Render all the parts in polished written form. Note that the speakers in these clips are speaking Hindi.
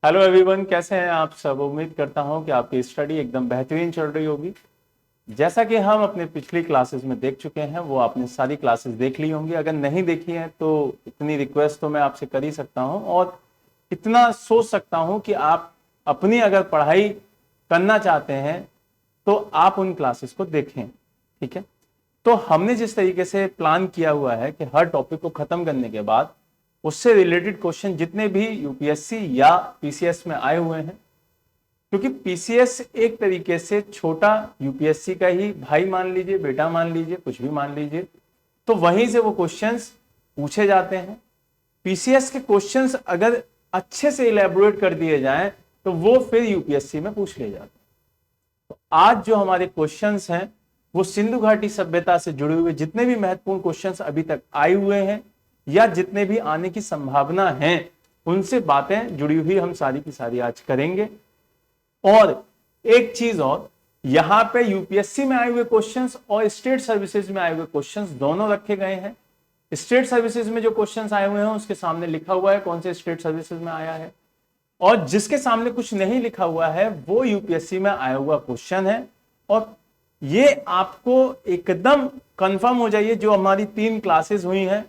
हेलो एवरीवन, कैसे हैं आप सब। उम्मीद करता हूं कि आपकी स्टडी एकदम बेहतरीन चल रही होगी। जैसा कि हम अपने पिछली क्लासेस में देख चुके हैं, वो आपने सारी क्लासेस देख ली होंगी। अगर नहीं देखी हैं तो इतनी रिक्वेस्ट तो मैं आपसे कर ही सकता हूं, और इतना सोच सकता हूं कि आप अपनी अगर पढ़ाई करना चाहते हैं तो आप उन क्लासेस को देखें। ठीक है, तो हमने जिस तरीके से प्लान किया हुआ है कि हर टॉपिक को खत्म करने के बाद उससे रिलेटेड क्वेश्चन जितने भी यूपीएससी या पीसीएस में आए हुए हैं, क्योंकि पीसीएस एक तरीके से छोटा यूपीएससी का ही भाई मान लीजिए, बेटा मान लीजिए, कुछ भी मान लीजिए, तो वहीं से वो क्वेश्चंस पूछे जाते हैं। पीसीएस के क्वेश्चंस अगर अच्छे से इलेबोरेट कर दिए जाएं तो वो फिर यूपीएससी में पूछ लिए जाते हैं। तो आज जो हमारे क्वेश्चंस हैं वो सिंधु घाटी सभ्यता से जुड़े हुए जितने भी महत्वपूर्ण क्वेश्चंस अभी तक आए हुए हैं या जितने भी आने की संभावना है, उनसे बातें जुड़ी हुई हम सारी की सारी आज करेंगे। और एक चीज और, यहां पे यूपीएससी में आए हुए क्वेश्चंस और स्टेट सर्विसेज में आए हुए क्वेश्चंस दोनों रखे गए हैं। स्टेट सर्विसेज में जो क्वेश्चंस आए हुए हैं उसके सामने लिखा हुआ है कौन से स्टेट सर्विसेज में आया है, और जिसके सामने कुछ नहीं लिखा हुआ है वो यूपीएससी में आया हुआ क्वेश्चन है। और ये आपको एकदम कंफर्म हो जाइए, जो हमारी 3 क्लासेस हुई हैं,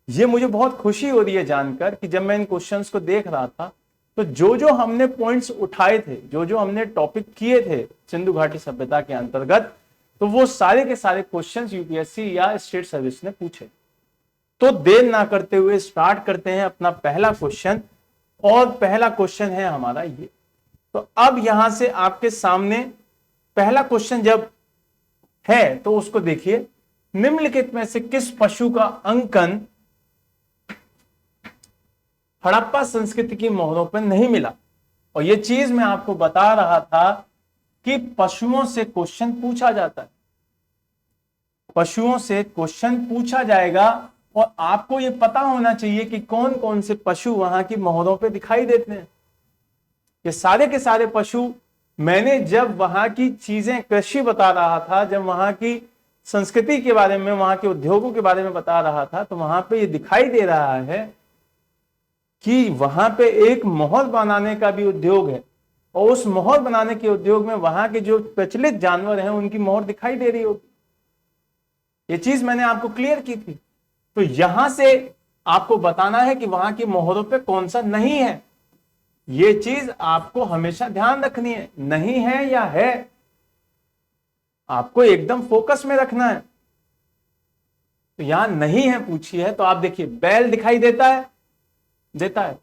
ये मुझे बहुत खुशी हो रही है जानकर कि जब मैं इन क्वेश्चंस को देख रहा था तो जो जो हमने पॉइंट्स उठाए थे, जो जो हमने टॉपिक किए थे सिंधु घाटी सभ्यता के अंतर्गत, तो वो सारे के सारे क्वेश्चंस यूपीएससी या स्टेट सर्विस ने पूछे। तो देर ना करते हुए स्टार्ट करते हैं अपना पहला क्वेश्चन। और पहला क्वेश्चन है हमारा ये। तो अब यहां से आपके सामने पहला क्वेश्चन जब है तो उसको देखिए, निम्नलिखित में से किस पशु का अंकन हड़प्पा संस्कृति की मोहरों पर नहीं मिला। और यह चीज मैं आपको बता रहा था कि पशुओं से क्वेश्चन पूछा जाता है, पशुओं से क्वेश्चन पूछा जाएगा, और आपको यह पता होना चाहिए कि कौन कौन से पशु वहां की मोहरों पे दिखाई देते हैं। ये सारे के सारे पशु मैंने जब वहां की चीजें, कृषि बता रहा था, जब वहां की संस्कृति के बारे में, वहां के उद्योगों के बारे में बता रहा था, तो वहां पे ये दिखाई दे रहा है कि वहां पे एक मोहर बनाने का भी उद्योग है, और उस मोहर बनाने के उद्योग में वहां के जो प्रचलित जानवर हैं उनकी मोहर दिखाई दे रही होगी। ये चीज मैंने आपको क्लियर की थी। तो यहां से आपको बताना है कि वहां की मोहरों पे कौन सा नहीं है। ये चीज आपको हमेशा ध्यान रखनी है, नहीं है या है, आपको एकदम फोकस में रखना है। तो यहां नहीं है पूछी है, तो आप देखिए, बैल दिखाई देता है, देता है।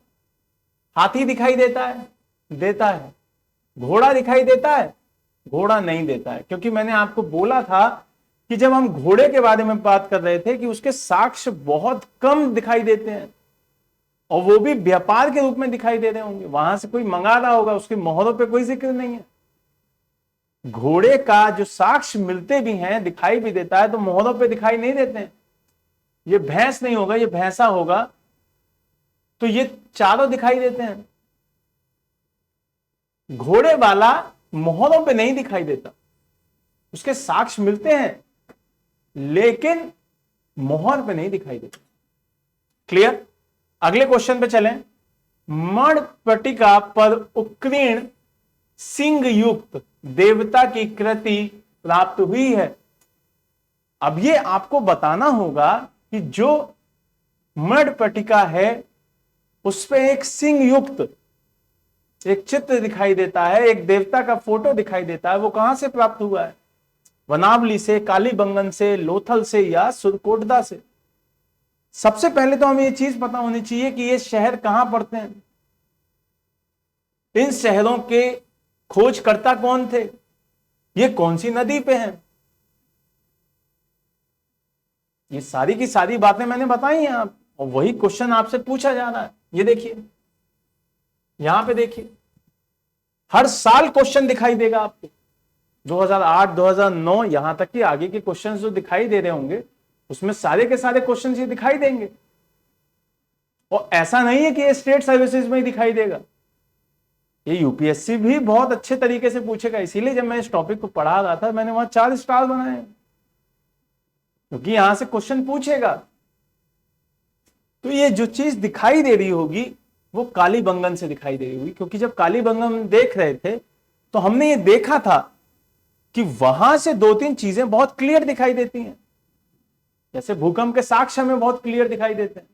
हाथी दिखाई देता है, देता है। घोड़ा दिखाई देता है, घोड़ा नहीं देता है। क्योंकि मैंने आपको बोला था कि जब हम घोड़े के बारे में बात कर रहे थे कि उसके साक्ष्य बहुत कम दिखाई देते हैं, और वो भी व्यापार के रूप में दिखाई दे रहे होंगे, वहां से कोई मंगा रहा होगा, उसकी मोहरों पे कोई जिक्र नहीं है। घोड़े का जो साक्ष्य मिलते भी हैं, दिखाई भी देता है, तो मोहरों पे दिखाई नहीं देते हैं। ये भैंस नहीं होगा, ये भैंसा होगा, तो ये चारों दिखाई देते हैं। घोड़े वाला मोहरों पे नहीं दिखाई देता, उसके साक्ष्य मिलते हैं लेकिन मोहर पे नहीं दिखाई देता। क्लियर? अगले क्वेश्चन पे चलें। मणपटिका पर उत्कीर्ण सिंह युक्त देवता की कृति प्राप्त हुई है। अब ये आपको बताना होगा कि जो मणपटिका है उस पे एक सिंह युक्त एक चित्र दिखाई देता है, एक देवता का फोटो दिखाई देता है, वो कहां से प्राप्त हुआ है? वनावली से, कालीबंगन से, लोथल से या सुरकोटदा से? सबसे पहले तो हमें ये चीज पता होनी चाहिए कि ये शहर कहां पड़ते हैं, इन शहरों के खोजकर्ता कौन थे, ये कौन सी नदी पे हैं। ये सारी की सारी बातें मैंने बताई हैं आप, और वही क्वेश्चन आपसे पूछा जा रहा है। ये देखिए, यहां पे देखिए, हर साल क्वेश्चन दिखाई देगा आपको। 2008, 2009, यहां तक कि आगे के क्वेश्चंस जो दिखाई दे रहे होंगे उसमें सारे के सारे क्वेश्चंस ये दिखाई देंगे। और ऐसा नहीं है कि ये स्टेट सर्विसेज में ही दिखाई देगा, ये यूपीएससी भी बहुत अच्छे तरीके से पूछेगा। इसीलिए जब मैं इस टॉपिक को पढ़ा रहा था मैंने वहां 4 स्टार बनाए, क्योंकि यहां से क्वेश्चन पूछेगा। तो ये जो चीज दिखाई दे रही होगी वो कालीबंगन से दिखाई दे रही होगी, क्योंकि जब कालीबंगन देख रहे थे तो हमने ये देखा था कि वहां से दो तीन चीजें बहुत क्लियर दिखाई देती हैं। जैसे भूकंप के साक्ष्य हमें बहुत क्लियर दिखाई देते हैं,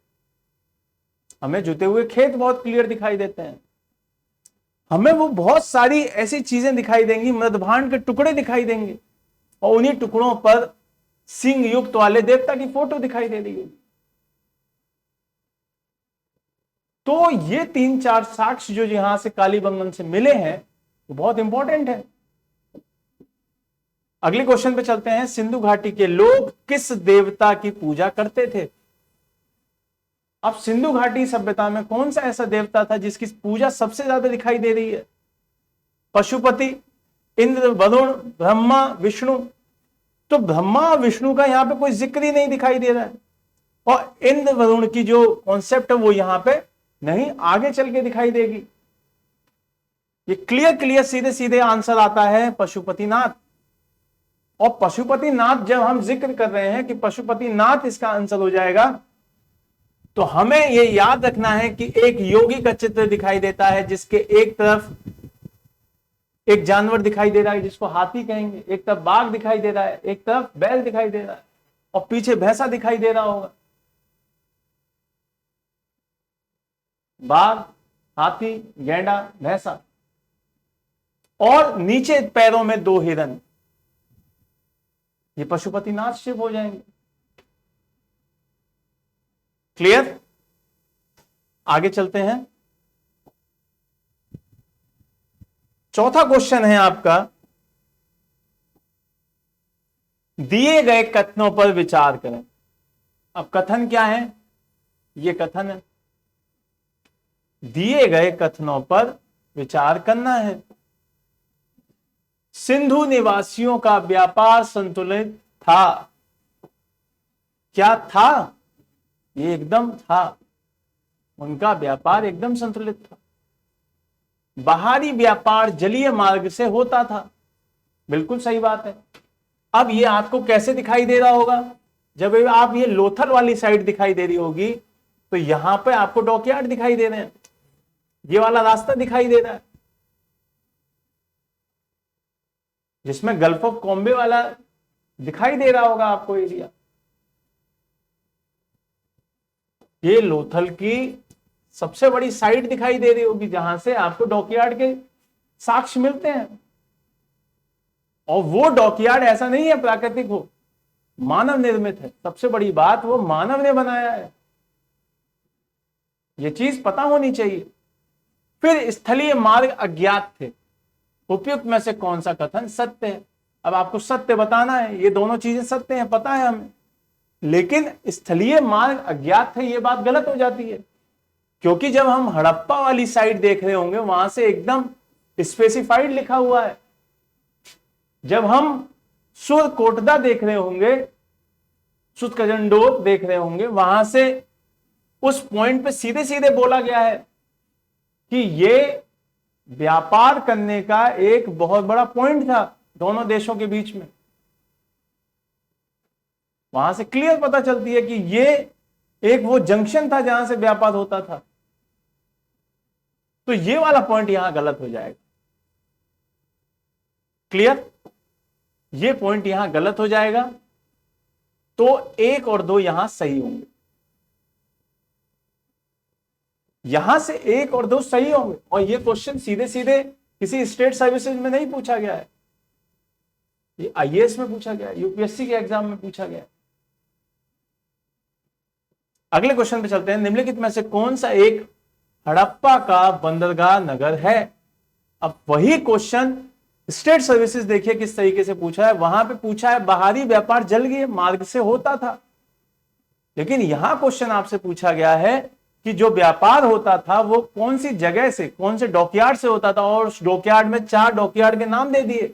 हमें जुते हुए खेत बहुत क्लियर दिखाई देते हैं, हमें वो बहुत सारी ऐसी चीजें दिखाई देंगी, मृदभांड के टुकड़े दिखाई देंगे, और उन्हीं टुकड़ों पर सिंह युक्त वाले देवता की फोटो दिखाई दे रही होगी। तो ये तीन चार साक्ष्य जो यहां से कालीबंगन से मिले हैं वो बहुत इंपॉर्टेंट है। अगले क्वेश्चन पे चलते हैं। सिंधु घाटी के लोग किस देवता की पूजा करते थे? अब सिंधु घाटी सभ्यता में कौन सा ऐसा देवता था जिसकी पूजा सबसे ज्यादा दिखाई दे रही है? पशुपति, इंद्र, वरुण, ब्रह्मा, विष्णु। तो ब्रह्मा विष्णु का यहां पे कोई जिक्र ही नहीं दिखाई दे रहा है, और इंद्र वरुण की जो कॉन्सेप्ट है वो यहां पे नहीं, आगे चल के दिखाई देगी। ये क्लियर सीधे सीधे आंसर आता है पशुपतिनाथ। और पशुपतिनाथ जब हम जिक्र कर रहे हैं कि पशुपतिनाथ इसका आंसर हो जाएगा, तो हमें यह याद रखना है कि एक योगी का चित्र दिखाई देता है जिसके एक तरफ एक जानवर दिखाई दे रहा है जिसको हाथी कहेंगे, एक तरफ बाघ दिखाई दे रहा है, एक तरफ बैल दिखाई दे रहा है, और पीछे भैंसा दिखाई दे रहा होगा। बाघ, हाथी, गैंडा, भैंसा, और नीचे पैरों में दो हिरन। ये पशुपतिनाथ शिव हो जाएंगे। क्लियर? आगे चलते हैं। चौथा क्वेश्चन है आपका, दिए गए कथनों पर विचार करें। अब कथन क्या है? ये कथन है, दिए गए कथनों पर विचार करना है। सिंधु निवासियों का व्यापार संतुलित था। क्या था? ये एकदम था, उनका व्यापार एकदम संतुलित था। बाहरी व्यापार जलीय मार्ग से होता था, बिल्कुल सही बात है। अब ये आपको कैसे दिखाई दे रहा होगा? जब आप ये लोथल वाली साइड दिखाई दे रही होगी तो यहां पे आपको डॉकयार्ड दिखाई दे रहे हैं, ये वाला रास्ता दिखाई दे रहा है जिसमें गल्फ ऑफ कॉम्बे वाला दिखाई दे रहा होगा आपको एरिया। ये लोथल की सबसे बड़ी साइट दिखाई दे रही होगी जहां से आपको डॉकयार्ड के साक्ष्य मिलते हैं। और वो डॉकयार्ड ऐसा नहीं है प्राकृतिक हो, मानव निर्मित है। सबसे बड़ी बात, वो मानव ने बनाया है, ये चीज पता होनी चाहिए। फिर स्थलीय मार्ग अज्ञात थे। उपयुक्त में से कौन सा कथन सत्य है? अब आपको सत्य बताना है, ये दोनों चीजें सत्य हैं, पता है हमें, लेकिन स्थलीय मार्ग अज्ञात है, ये बात गलत हो जाती है। क्योंकि जब हम हड़प्पा वाली साइड देख रहे होंगे वहां से एकदम स्पेसिफाइड लिखा हुआ है। जब हम सुरकोटदा देख रहे होंगे, सुतकजंडोत देख रहे होंगे, वहां से उस पॉइंट पे सीधे सीधे बोला गया है कि ये व्यापार करने का एक बहुत बड़ा पॉइंट था दोनों देशों के बीच में। वहां से क्लियर पता चलती है कि ये एक वो जंक्शन था जहां से व्यापार होता था। तो ये वाला पॉइंट यहां गलत हो जाएगा। क्लियर? ये पॉइंट यहां गलत हो जाएगा, तो 1 और 2 यहां सही होंगे। यहां से 1 और 2 सही होंगे। और ये क्वेश्चन सीधे सीधे किसी स्टेट सर्विसेज में नहीं पूछा गया है, ये आईएएस में पूछा गया है, यूपीएससी के एग्जाम में पूछा गया है। अगले क्वेश्चन पे चलते हैं। निम्नलिखित में से कौन सा एक हड़प्पा का बंदरगाह नगर है? अब वही क्वेश्चन स्टेट सर्विसेज देखिए किस तरीके से पूछा है। वहां पे पूछा है बाहरी व्यापार जलीय मार्ग से होता था, लेकिन यहां क्वेश्चन आपसे पूछा गया है कि जो व्यापार होता था वो कौन सी जगह से, कौन से डॉकयार्ड से होता था, और उस डॉकयार्ड में 4 डॉकयार्ड के नाम दे दिए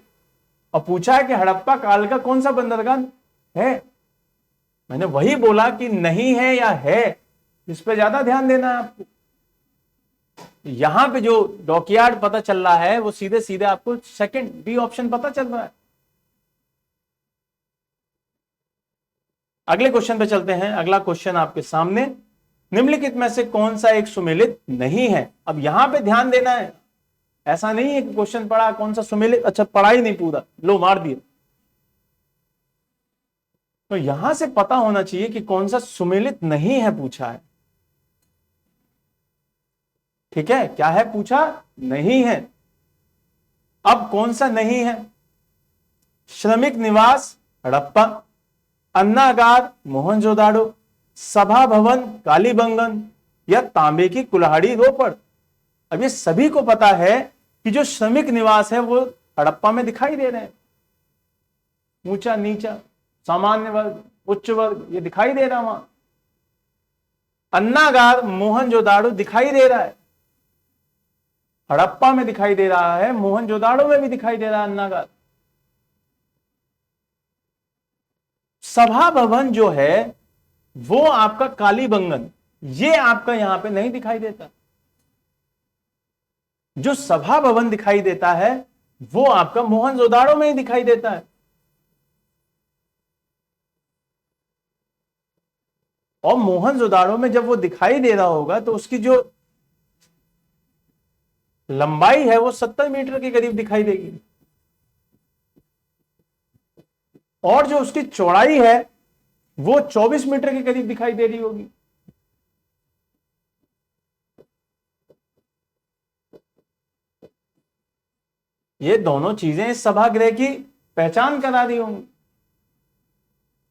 और पूछा है कि हड़प्पा काल का कौन सा बंदरगाह है। मैंने वही बोला कि नहीं है या है, इस पे ज्यादा ध्यान देना है आपको। यहां पे जो डॉकयार्ड पता चल रहा है वो सीधे सीधे आपको सेकंड बी ऑप्शन पता चल रहा है। अगले क्वेश्चन पे चलते हैं। अगला क्वेश्चन आपके सामने, निम्नलिखित में से कौन सा एक सुमेलित नहीं है? अब यहां पे ध्यान देना है, ऐसा नहीं है कि क्वेश्चन पढ़ा कौन सा सुमेलित, अच्छा पढ़ा ही नहीं पूरा, लो मार दिए। तो यहां से पता होना चाहिए कि कौन सा सुमेलित नहीं है पूछा है। ठीक है, क्या है पूछा? नहीं है। अब कौन सा नहीं है? श्रमिक निवास हड़प्पा, अन्नागार मोहनजोदाड़ो, सभा भवन कालीबंगन, या तांबे की कुल्हाड़ी रोपड़। अब ये सभी को पता है कि जो श्रमिक निवास है वो हड़प्पा में दिखाई दे रहे हैं, ऊंचा नीचा, सामान्य वर्ग, उच्च वर्ग, ये दिखाई दे रहा वहां। अन्नागार मोहनजोदाड़ो दिखाई दे रहा है, हड़प्पा में दिखाई दे रहा है, मोहनजोदाड़ो में भी दिखाई दे रहा है अन्नागार। सभा भवन जो है वो आपका कालीबंगन, ये आपका यहां पे नहीं दिखाई देता। जो सभा भवन दिखाई देता है वो आपका मोहनजोदाड़ो में ही दिखाई देता है। और मोहनजोदाड़ो में जब वो दिखाई दे रहा होगा तो उसकी जो लंबाई है वो 70 मीटर के करीब दिखाई देगी, और जो उसकी चौड़ाई है वो 24 मीटर के करीब दिखाई दे रही होगी। ये दोनों चीजें इस सभागृह की पहचान करा दी होंगी,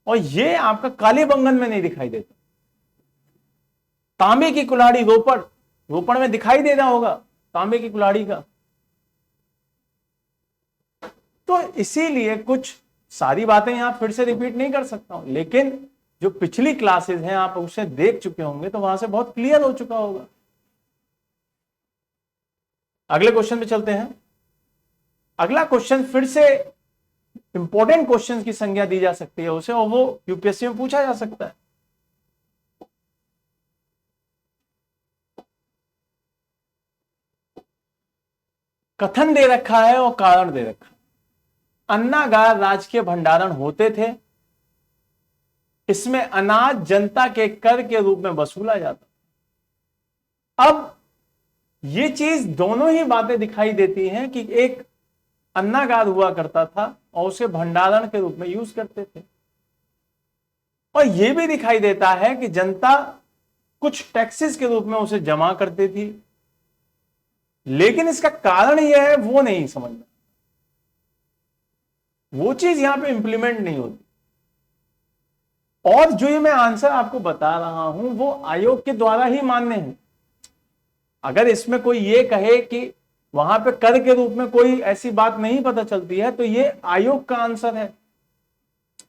और ये आपका कालीबंगन में नहीं दिखाई देता। तांबे की कुल्हाड़ी रोपड़, रोपड़ में दिखाई दे रहा होगा तांबे की कुल्हाड़ी का। तो इसीलिए कुछ सारी बातें यहां फिर से रिपीट नहीं कर सकता हूं, लेकिन जो पिछली क्लासेस हैं आप उसे देख चुके होंगे तो वहां से बहुत क्लियर हो चुका होगा। अगले क्वेश्चन पे चलते हैं। अगला क्वेश्चन फिर से इंपॉर्टेंट क्वेश्चंस की संज्ञा दी जा सकती है उसे, और वो यूपीएससी में पूछा जा सकता है। कथन दे रखा है और कारण दे रखा है। अन्नागार राजकीय भंडारण होते थे, इसमें अनाज जनता के कर के रूप में वसूला जाता। अब ये चीज दोनों ही बातें दिखाई देती हैं कि एक अन्नागार हुआ करता था और उसे भंडारण के रूप में यूज करते थे, और यह भी दिखाई देता है कि जनता कुछ टैक्सेस के रूप में उसे जमा करती थी, लेकिन इसका कारण यह है वो नहीं समझना, वो चीज यहां पे इंप्लीमेंट नहीं होती। और जो ये मैं आंसर आपको बता रहा हूं वो आयोग के द्वारा ही मान्य है। अगर इसमें कोई ये कहे कि वहां पे कर के रूप में कोई ऐसी बात नहीं पता चलती है तो ये आयोग का आंसर है।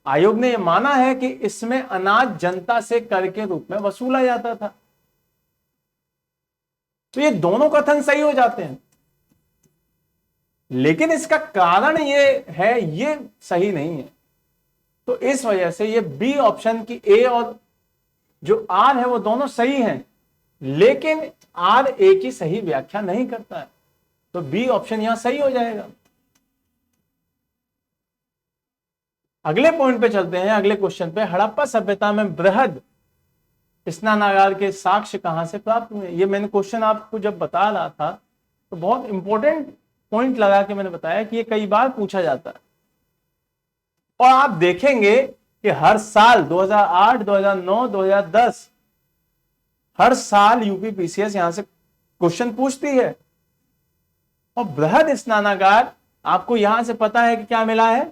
आयोग ने यह माना है कि इसमें अनाज जनता से कर के रूप में वसूला जाता था। तो ये दोनों कथन सही हो जाते हैं, लेकिन इसका कारण ये है ये सही नहीं है। तो इस वजह से ये बी ऑप्शन की ए और जो आर है वो दोनों सही हैं, लेकिन आर ए की सही व्याख्या नहीं करता है, तो बी ऑप्शन यहां सही हो जाएगा। अगले पॉइंट पे चलते हैं, अगले क्वेश्चन पे। हड़प्पा सभ्यता में बृहद स्नानागार के साक्ष्य कहां से प्राप्त हुए? ये मैंने क्वेश्चन आपको जब बता रहा था तो बहुत इंपॉर्टेंट पॉइंट लगा के मैंने बताया कि ये कई बार पूछा जाता है, और आप देखेंगे कि हर साल 2008, 2009, 2010 हर साल यूपी पीसीएस यहां से क्वेश्चन पूछती है। और बृहद स्नानागार आपको यहां से पता है कि क्या मिला है?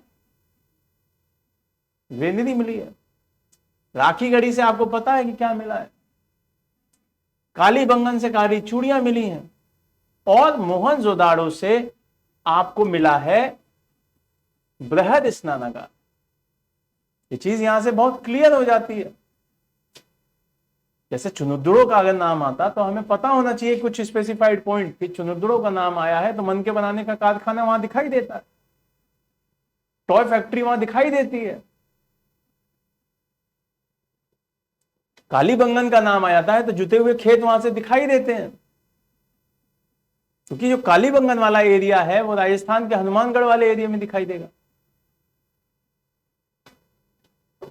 वेनिधि मिली है। राखी गढ़ी से आपको पता है कि क्या मिला है? कालीबंगन से कारी चूड़ियां मिली हैं, और मोहनजोदाड़ो से आपको मिला है बृहद स्नानागार। ये चीज यहां से बहुत क्लियर हो जाती है। जैसे चुनुदुड़ो का अगर नाम आता तो हमें पता होना चाहिए कुछ स्पेसिफाइड पॉइंट कि चुनुदुड़ो का नाम आया है तो मन के बनाने का कारखाना वहां दिखाई देता है, टॉय फैक्ट्री वहां दिखाई देती है। कालीबंगन का नाम आ जाता है तो जुते हुए खेत वहां से दिखाई देते हैं, क्योंकि जो कालीबंगन वाला एरिया है वो राजस्थान के हनुमानगढ़ वाले एरिया में दिखाई देगा।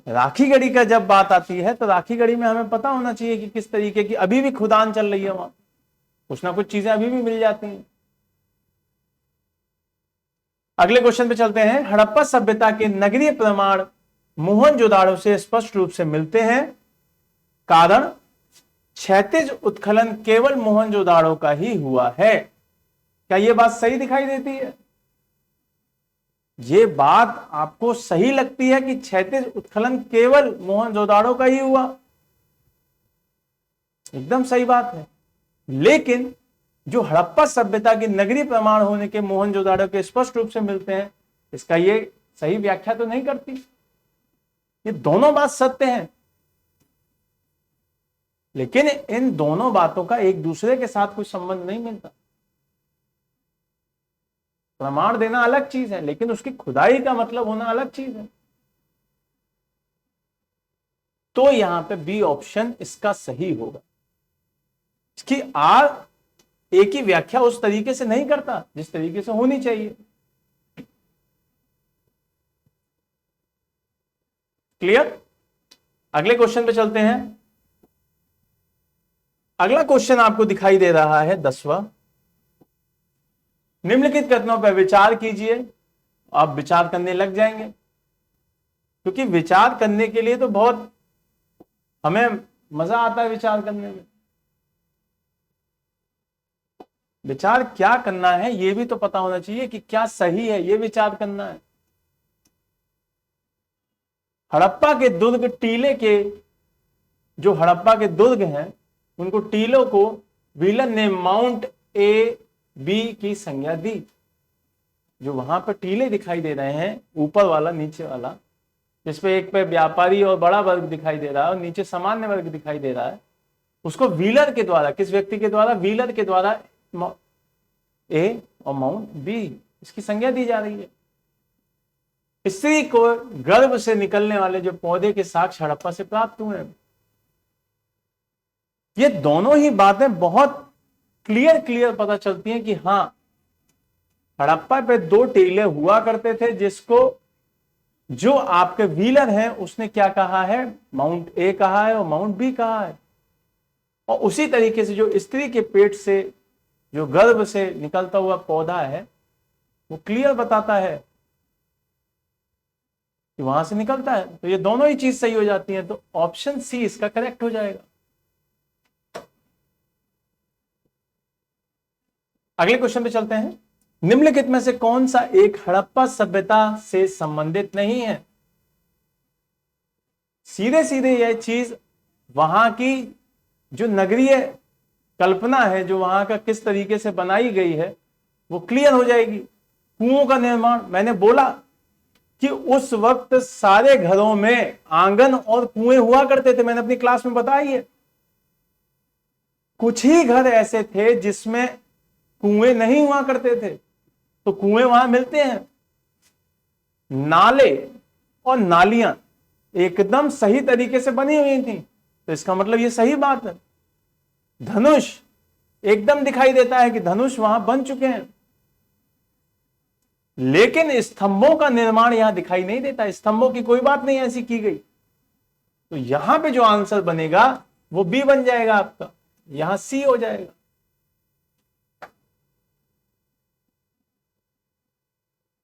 राखी गढ़ी का जब बात आती है तो राखी गढ़ी में हमें पता होना चाहिए कि किस तरीके की अभी भी खुदान चल रही है, वहां कुछ ना कुछ चीजें अभी भी मिल जाती हैं। अगले क्वेश्चन पे चलते हैं। हड़प्पा सभ्यता के नगरीय प्रमाण मोहनजोदाड़ो से स्पष्ट रूप से मिलते हैं। कारण, क्षैतिज उत्खनन केवल मोहनजोदाड़ो का ही हुआ है। क्या यह बात सही दिखाई देती है? ये बात आपको सही लगती है कि क्षैतिज उत्खनन केवल मोहनजोदाड़ो का ही हुआ? एकदम सही बात है। लेकिन जो हड़प्पा सभ्यता की नगरीय प्रमाण होने के मोहनजोदाड़ो के स्पष्ट रूप से मिलते हैं, इसका ये सही व्याख्या तो नहीं करती। ये दोनों बात सत्य हैं, लेकिन इन दोनों बातों का एक दूसरे के साथ कोई संबंध नहीं मिलता। प्रमाण देना अलग चीज है, लेकिन उसकी खुदाई का मतलब होना अलग चीज है। तो यहां पे बी ऑप्शन इसका सही होगा। इसकी आर एक ही व्याख्या उस तरीके से नहीं करता जिस तरीके से होनी चाहिए। क्लियर? अगले क्वेश्चन पे चलते हैं। अगला क्वेश्चन आपको दिखाई दे रहा है 10वां। निम्नलिखित कथनों पर विचार कीजिए। आप विचार करने लग जाएंगे, क्योंकि विचार करने के लिए तो बहुत हमें मजा आता है विचार करने में। विचार क्या करना है यह भी तो पता होना चाहिए कि क्या सही है, यह विचार करना है। हड़प्पा के दुर्ग टीले के, जो हड़प्पा के दुर्ग हैं उनको टीलों को व्हीलन ने माउंट ए बी की संज्ञा दी। जो वहां पर टीले दिखाई दे रहे हैं, ऊपर वाला नीचे वाला, जिसपे एक पे व्यापारी और बड़ा वर्ग दिखाई दे रहा है और नीचे सामान्य वर्ग दिखाई दे रहा है, उसको व्हीलर के द्वारा, किस व्यक्ति के द्वारा? व्हीलर के द्वारा ए और माउंट बी इसकी संज्ञा दी जा रही है। स्त्री को गर्भ से निकलने वाले जो पौधे के साक्ष्य हड़प्पा से प्राप्त हुए हैं। ये दोनों ही बातें बहुत क्लियर पता चलती हैं कि हां, हड़प्पा पे 2 टीले हुआ करते थे, जिसको जो आपके व्हीलर हैं उसने क्या कहा है? माउंट ए कहा है और माउंट बी कहा है। और उसी तरीके से जो स्त्री के पेट से, जो गर्भ से निकलता हुआ पौधा है, वो क्लियर बताता है कि वहां से निकलता है। तो ये दोनों ही चीज सही हो जाती है, तो ऑप्शन सी इसका करेक्ट हो जाएगा। अगले क्वेश्चन पे चलते हैं। निम्नलिखित में से कौन सा एक हड़प्पा सभ्यता से संबंधित नहीं है? सीधे सीधे यह चीज वहां की जो नगरीय कल्पना है, जो वहां का किस तरीके से बनाई गई है, वो क्लियर हो जाएगी। कुओं का निर्माण, मैंने बोला कि उस वक्त सारे घरों में आंगन और कुएं हुआ करते थे, मैंने अपनी क्लास में बताई है। कुछ ही घर ऐसे थे जिसमें कुएं नहीं हुआ करते थे, तो कुएं वहां मिलते हैं। नाले और नालियां एकदम सही तरीके से बनी हुई थी, तो इसका मतलब ये सही बात है। धनुष एकदम दिखाई देता है कि धनुष वहां बन चुके हैं, लेकिन स्तंभों का निर्माण यहां दिखाई नहीं देता। स्तंभों की कोई बात नहीं ऐसी की गई, तो यहां पे जो आंसर बनेगा वो बी बन जाएगा आपका, यहां सी हो जाएगा।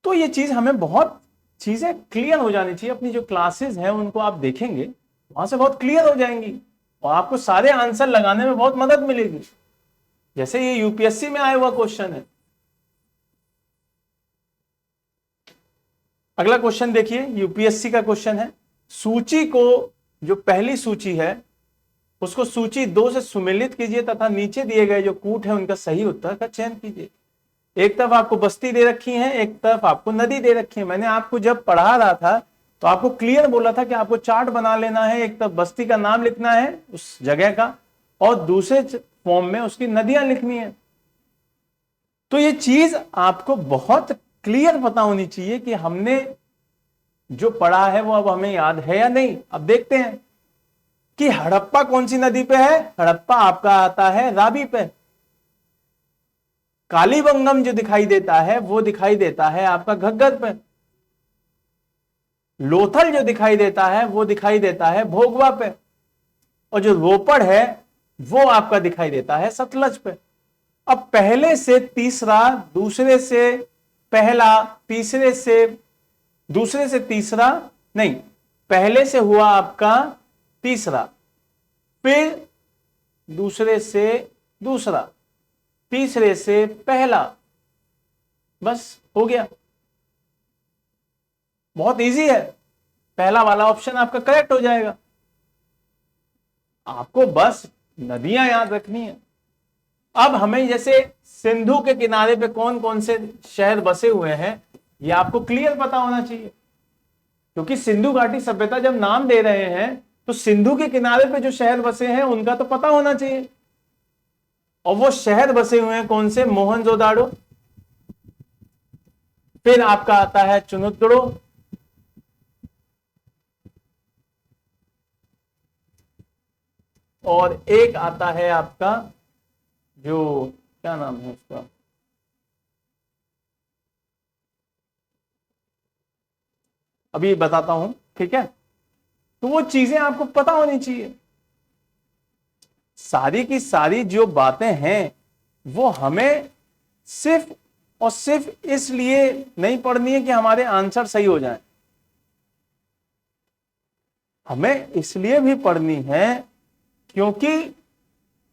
तो ये चीज हमें बहुत चीजें क्लियर हो जानी चाहिए। अपनी जो क्लासेस हैं उनको आप देखेंगे, वहां से बहुत क्लियर हो जाएंगी और आपको सारे आंसर लगाने में बहुत मदद मिलेगी। जैसे ये यूपीएससी में आया हुआ क्वेश्चन है। अगला क्वेश्चन देखिए, यूपीएससी का क्वेश्चन है। सूची को, जो पहली सूची है उसको सूची 2 से सुमेलित कीजिए तथा नीचे दिए गए जो कूट है उनका सही उत्तर का चयन कीजिए। एक तरफ आपको बस्ती दे रखी है, एक तरफ आपको नदी दे रखी है। मैंने आपको जब पढ़ा रहा था तो आपको क्लियर बोला था कि आपको चार्ट बना लेना है, एक तरफ बस्ती का नाम लिखना है उस जगह का और दूसरे फॉर्म में उसकी नदियां लिखनी है। तो ये चीज आपको बहुत क्लियर पता होनी चाहिए कि हमने जो पढ़ा है वो अब हमें याद है या नहीं। अब देखते हैं कि हड़प्पा कौन सी नदी पे है। हड़प्पा आपका आता है रावी पे। कालीबंगम जो दिखाई देता है वो दिखाई देता है आपका घग्गर पे। लोथल जो दिखाई देता है वो दिखाई देता है भोगवा पे, और जो रोपड़ है वो आपका दिखाई देता है सतलज पे। अब पहले से तीसरा, दूसरे से पहला, तीसरे से दूसरे से तीसरा, नहीं, पहले से हुआ आपका तीसरा, फिर दूसरे से दूसरा, तीसरे से पहला, बस हो गया। बहुत इजी है, पहला वाला ऑप्शन आपका करेक्ट हो जाएगा। आपको बस नदियां याद रखनी है। अब हमें जैसे सिंधु के किनारे पे कौन कौन से शहर बसे हुए हैं ये आपको क्लियर पता होना चाहिए, क्योंकि सिंधु घाटी सभ्यता जब नाम दे रहे हैं तो सिंधु के किनारे पे जो शहर बसे हैं उनका तो पता होना चाहिए। और वो शहर बसे हुए हैं कौन से? मोहनजोदाड़ो, फिर आपका आता है चुनुतुड़ो, और एक आता है आपका जो क्या नाम है उसका, अभी बताता हूं, ठीक है। तो वो चीजें आपको पता होनी चाहिए। सारी की सारी जो बातें हैं वो हमें सिर्फ और सिर्फ इसलिए नहीं पढ़नी है कि हमारे आंसर सही हो जाएं। हमें इसलिए भी पढ़नी है क्योंकि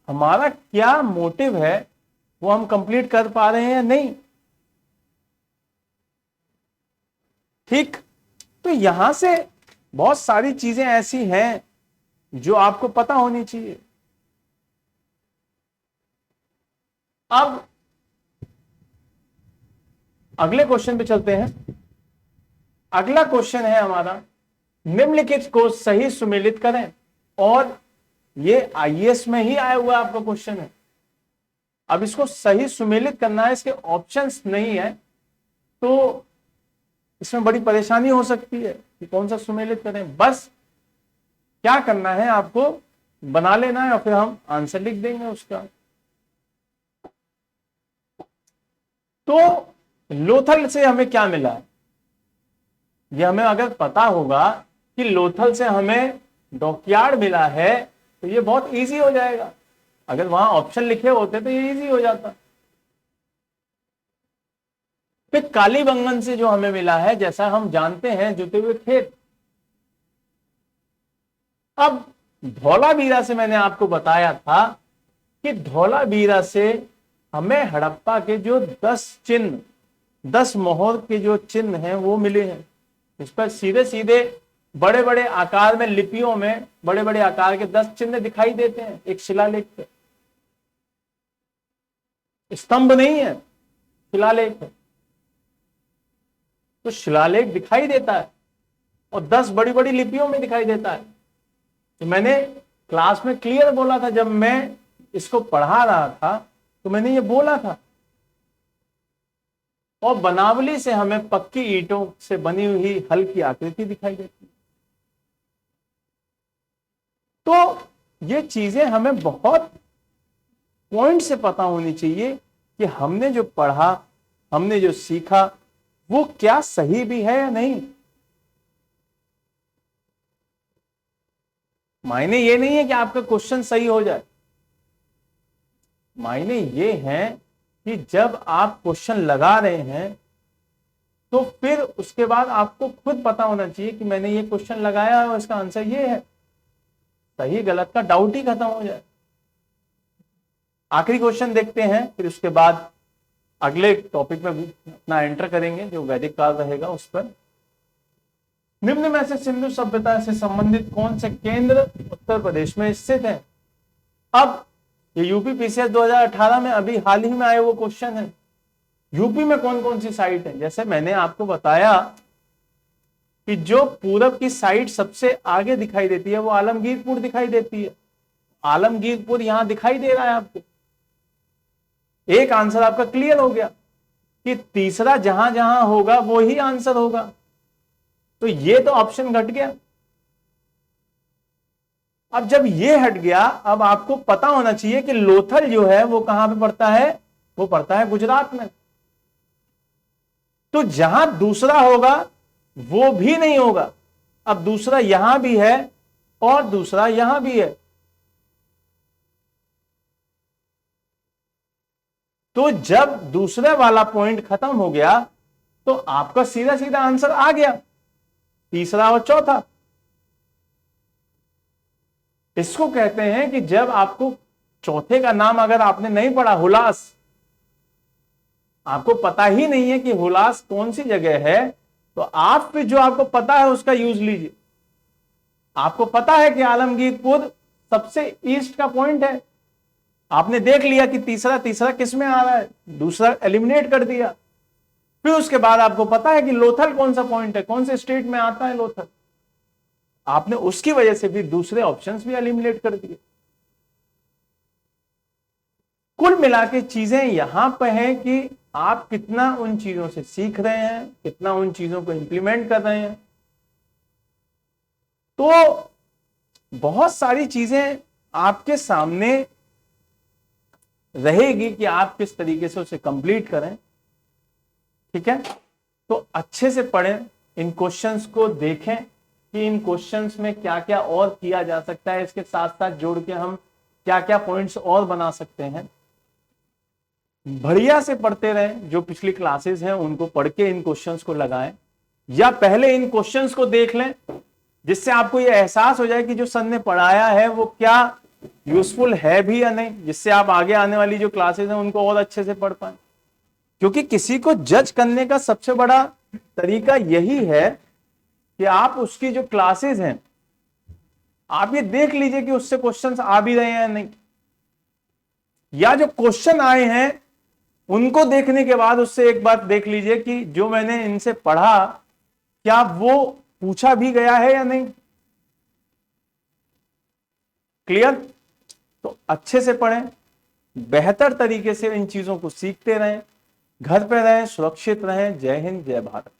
हमारा क्या मोटिव है वो हम कंप्लीट कर पा रहे हैं या नहीं। ठीक, तो यहां से बहुत सारी चीजें ऐसी हैं जो आपको पता होनी चाहिए। अब अगले क्वेश्चन पे चलते हैं। अगला क्वेश्चन है हमारा, निम्नलिखित को सही सुमेलित करें। और ये आईएएस में ही आया हुआ आपका क्वेश्चन है। अब इसको सही सुमेलित करना है, इसके ऑप्शंस नहीं है, तो इसमें बड़ी परेशानी हो सकती है कि कौन सा सुमेलित करें। बस क्या करना है, आपको बना लेना है और फिर हम आंसर लिख देंगे उसका। तो लोथल से हमें क्या मिला है, ये हमें अगर पता होगा कि लोथल से हमें डॉकयार्ड मिला है तो ये बहुत इजी हो जाएगा। अगर वहां ऑप्शन लिखे होते तो ये इजी हो जाता। फिर कालीबंगन से जो हमें मिला है, जैसा हम जानते हैं, जुते हुए खेत। अब धौलावीरा से मैंने आपको बताया था कि धौलावीरा से हमें हड़प्पा के जो 10 चिन्ह, 10 मोहर के जो चिन्ह हैं वो मिले हैं। इस पर सीधे सीधे बड़े बड़े आकार में, लिपियों में बड़े बड़े आकार के 10 चिन्ह दिखाई देते हैं एक शिलालेख पे। स्तंभ नहीं है, शिलालेख है। तो शिलालेख दिखाई देता है और 10 बड़ी बड़ी लिपियों में दिखाई देता है। तो मैंने क्लास में क्लियर बोला था, जब मैं इसको पढ़ा रहा था तो मैंने ये बोला था। और बनावली से हमें पक्की ईंटों से बनी हुई हल्की आकृति दिखाई देती है। तो ये चीजें हमें बहुत पॉइंट से पता होनी चाहिए कि हमने जो पढ़ा, हमने जो सीखा, वो क्या सही भी है या नहीं। मायने ये नहीं है कि आपका क्वेश्चन सही हो जाए, मायने ये हैं कि जब आप क्वेश्चन लगा रहे हैं तो फिर उसके बाद आपको खुद पता होना चाहिए कि मैंने ये क्वेश्चन लगाया और इसका आंसर ये है। सही गलत का डाउट ही खत्म हो जाए। आखिरी क्वेश्चन देखते हैं, फिर उसके बाद अगले टॉपिक में अपना एंटर करेंगे जो वैदिक काल रहेगा उस पर। निम्न में से सिंधु सभ्यता से संबंधित कौन से केंद्र उत्तर प्रदेश में स्थित है? अब ये यूपी पीसीएस 2018 में अभी हाल ही में आए वो क्वेश्चन है। यूपी में कौन कौन सी साइट है? जैसे मैंने आपको बताया कि जो पूरब की साइट सबसे आगे दिखाई देती है वो आलमगीरपुर दिखाई देती है। आलमगीरपुर यहां दिखाई दे रहा है आपको। एक आंसर आपका क्लियर हो गया कि तीसरा जहां जहां होगा वो ही आंसर होगा। तो ये तो ऑप्शन घट गया। अब जब ये हट गया, अब आपको पता होना चाहिए कि लोथल जो है वो कहां पे पड़ता है, वो पड़ता है गुजरात में। तो जहां दूसरा होगा वो भी नहीं होगा। अब दूसरा यहां भी है और दूसरा यहां भी है, तो जब दूसरे वाला पॉइंट खत्म हो गया तो आपका सीधा सीधा आंसर आ गया, तीसरा और चौथा। इसको कहते हैं कि जब आपको चौथे का नाम अगर आपने नहीं पढ़ा, हुलास, आपको पता ही नहीं है कि हुलास कौन सी जगह है, तो आप फिर जो आपको पता है उसका यूज लीजिए। आपको पता है कि आलमगीरपुर सबसे ईस्ट का पॉइंट है, आपने देख लिया कि तीसरा तीसरा किस में आ रहा है, दूसरा एलिमिनेट कर दिया। फिर उसके बाद आपको पता है कि लोथल कौन सा पॉइंट है, कौन से स्टेट में आता है लोथल, आपने उसकी वजह से भी दूसरे ऑप्शंस भी एलिमिनेट कर दिए। कुल मिला के चीजें यहां पर है कि आप कितना उन चीजों से सीख रहे हैं, कितना उन चीजों को इंप्लीमेंट कर रहे हैं। तो बहुत सारी चीजें आपके सामने रहेगी कि आप किस तरीके से उसे कंप्लीट करें। ठीक है, तो अच्छे से पढ़ें, इन क्वेश्चंस को देखें कि इन क्वेश्चंस में क्या क्या और किया जा सकता है, इसके साथ साथ जोड़ के हम क्या क्या पॉइंट्स और बना सकते हैं। बढ़िया से पढ़ते रहें, जो पिछली क्लासेस हैं उनको पढ़ के इन क्वेश्चंस को लगाएं, या पहले इन क्वेश्चंस को देख लें, जिससे आपको यह एहसास हो जाए कि जो सर ने पढ़ाया है वो क्या यूजफुल है भी या नहीं, जिससे आप आगे आने वाली जो क्लासेस हैं उनको और अच्छे से पढ़ पाए। क्योंकि किसी को जज करने का सबसे बड़ा तरीका यही है कि आप उसकी जो क्लासेस हैं आप ये देख लीजिए कि उससे क्वेश्चंस आ भी रहे हैं या नहीं, या जो क्वेश्चन आए हैं उनको देखने के बाद उससे एक बार देख लीजिए कि जो मैंने इनसे पढ़ा क्या वो पूछा भी गया है या नहीं। क्लियर? तो अच्छे से पढ़ें, बेहतर तरीके से इन चीजों को सीखते रहें, घर पे रहें, सुरक्षित रहें। जय हिंद, जय भारत।